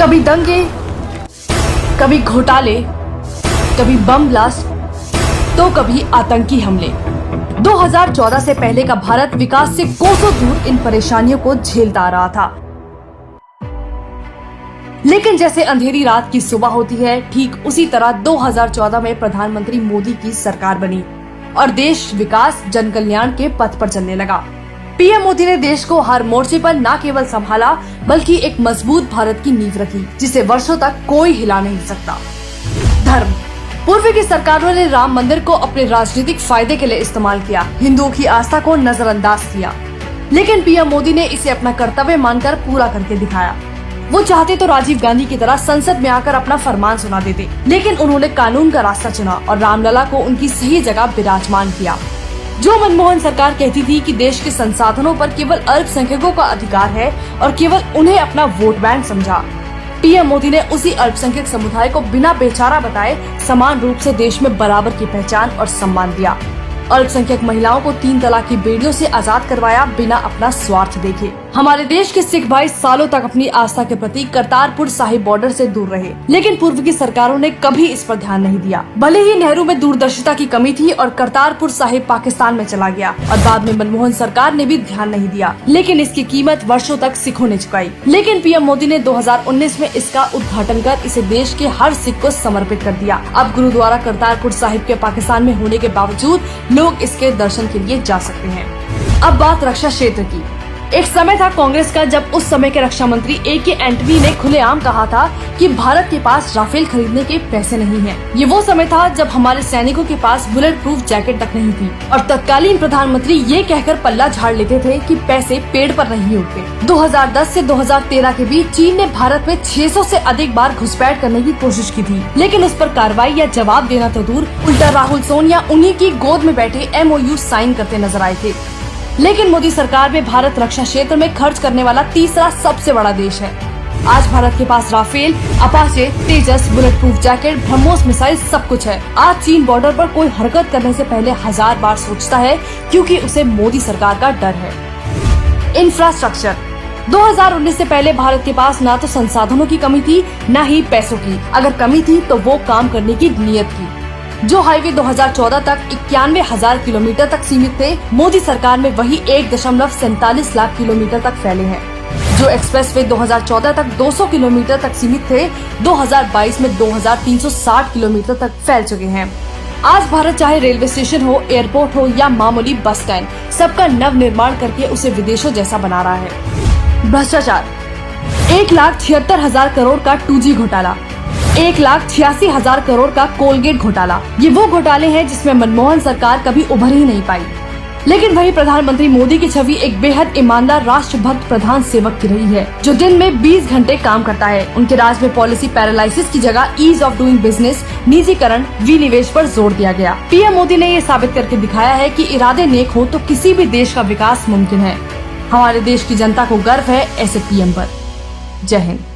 कभी दंगे, कभी घोटाले, कभी बम ब्लास्ट, तो कभी आतंकी हमले। 2014 से पहले का भारत विकास से कोसों दूर इन परेशानियों को झेलता आ रहा था। लेकिन जैसे अंधेरी रात की सुबह होती है, ठीक उसी तरह 2014 में प्रधानमंत्री मोदी की सरकार बनी और देश विकास जन कल्याण के पथ पर चलने लगा। पीएम मोदी ने देश को हर मोर्चे पर न केवल संभाला बल्कि एक मजबूत भारत की नींव रखी, जिसे वर्षों तक कोई हिला नहीं सकता। धर्म। पूर्व की सरकारों ने राम मंदिर को अपने राजनीतिक फायदे के लिए इस्तेमाल किया, हिंदुओं की आस्था को नजरअंदाज किया। लेकिन पीएम मोदी ने इसे अपना कर्तव्य मानकर पूरा करके दिखाया। वो चाहते तो राजीव गांधी की तरह संसद में आकर अपना फरमान सुना देते, लेकिन उन्होंने कानून का रास्ता चुना और रामलला को उनकी सही जगह विराजमान किया। जो मनमोहन सरकार कहती थी कि देश के संसाधनों पर केवल अल्पसंख्यकों का अधिकार है और केवल उन्हें अपना वोट बैंक समझा, पीएम मोदी ने उसी अल्पसंख्यक समुदाय को बिना बेचारा बताए समान रूप से देश में बराबर की पहचान और सम्मान दिया। अल्पसंख्यक महिलाओं को 3 तलाक की बेड़ियों से आजाद करवाया बिना अपना स्वार्थ देखे। हमारे देश के सिख भाई सालों तक अपनी आस्था के प्रति करतारपुर साहिब बॉर्डर से दूर रहे, लेकिन पूर्व की सरकारों ने कभी इस पर ध्यान नहीं दिया। भले ही नेहरू में दूरदर्शिता की कमी थी और करतारपुर साहिब पाकिस्तान में चला गया और बाद में मनमोहन सरकार ने भी ध्यान नहीं दिया, लेकिन इसकी कीमत वर्षों तक सिखों ने चुकाई। लेकिन पीएम मोदी ने 2019 में इसका उद्घाटन कर इसे देश के हर सिख को समर्पित कर दिया। अब गुरुद्वारा करतारपुर साहिब के पाकिस्तान में होने के बावजूद लोग इसके दर्शन के लिए जा सकते हैं। अब बात रक्षा क्षेत्र की। एक समय था कांग्रेस का जब उस समय के रक्षा मंत्री ए.के. एंटनी ने खुलेआम कहा था कि भारत के पास राफेल खरीदने के पैसे नहीं हैं। ये वो समय था जब हमारे सैनिकों के पास बुलेट प्रूफ जैकेट तक नहीं थी और तत्कालीन प्रधानमंत्री ये कहकर पल्ला झाड़ लेते थे कि पैसे पेड़ पर नहीं उगते। 2010 से 2013 के बीच चीन ने भारत में 600 से अधिक बार घुसपैठ करने की कोशिश की थी, लेकिन उस पर कार्रवाई या जवाब देना तो दूर, उल्टा राहुल सोनिया उन्हीं की गोद में बैठे MOU साइन करते नजर आए थे। लेकिन मोदी सरकार में भारत रक्षा क्षेत्र में खर्च करने वाला तीसरा सबसे बड़ा देश है। आज भारत के पास Rafale, Apache, Tejas, bullet proof jacket, BrahMos missile सब कुछ है। आज चीन बॉर्डर पर कोई हरकत करने से पहले 1000 बार सोचता है, क्योंकि उसे मोदी सरकार का डर है। इंफ्रास्ट्रक्चर। 2019 से पहले भारत के पास ना तो संसाधनों की कमी थी, न ही पैसों की। अगर कमी थी तो वो काम करने की नीयत की। जो हाईवे 2014 तक 91,000 किलोमीटर तक सीमित थे, मोदी सरकार में वही 1.47 लाख किलोमीटर तक फैले हैं। जो एक्सप्रेसवे 2014 तक 200 किलोमीटर तक सीमित थे, 2022 में 2360 किलोमीटर तक फैल चुके हैं। आज भारत चाहे रेलवे स्टेशन हो, एयरपोर्ट हो या मामूली बस स्टैंड, सबका नव निर्माण करके उसे विदेशों जैसा बना रहा है। भ्रष्टाचार। 1,76,000 करोड़ का 2G घोटाला, 1,86,000 करोड़ का कोलगेट घोटाला, ये वो घोटाले हैं जिसमें मनमोहन सरकार कभी उभर ही नहीं पाई। लेकिन वही प्रधानमंत्री मोदी की छवि एक बेहद ईमानदार राष्ट्रभक्त प्रधान सेवक की रही है, जो दिन में 20 घंटे काम करता है। उनके राज में पॉलिसी पैरालाइसिस की जगह ईज ऑफ डूइंग बिजनेस, निजीकरण, विनिवेश पर जोर दिया गया। पीएम मोदी ने ये साबित करके दिखाया है कि इरादे नेक हो तो किसी भी देश का विकास मुमकिन है। हमारे देश की जनता को गर्व है ऐसे पीएम पर। जय हिंद।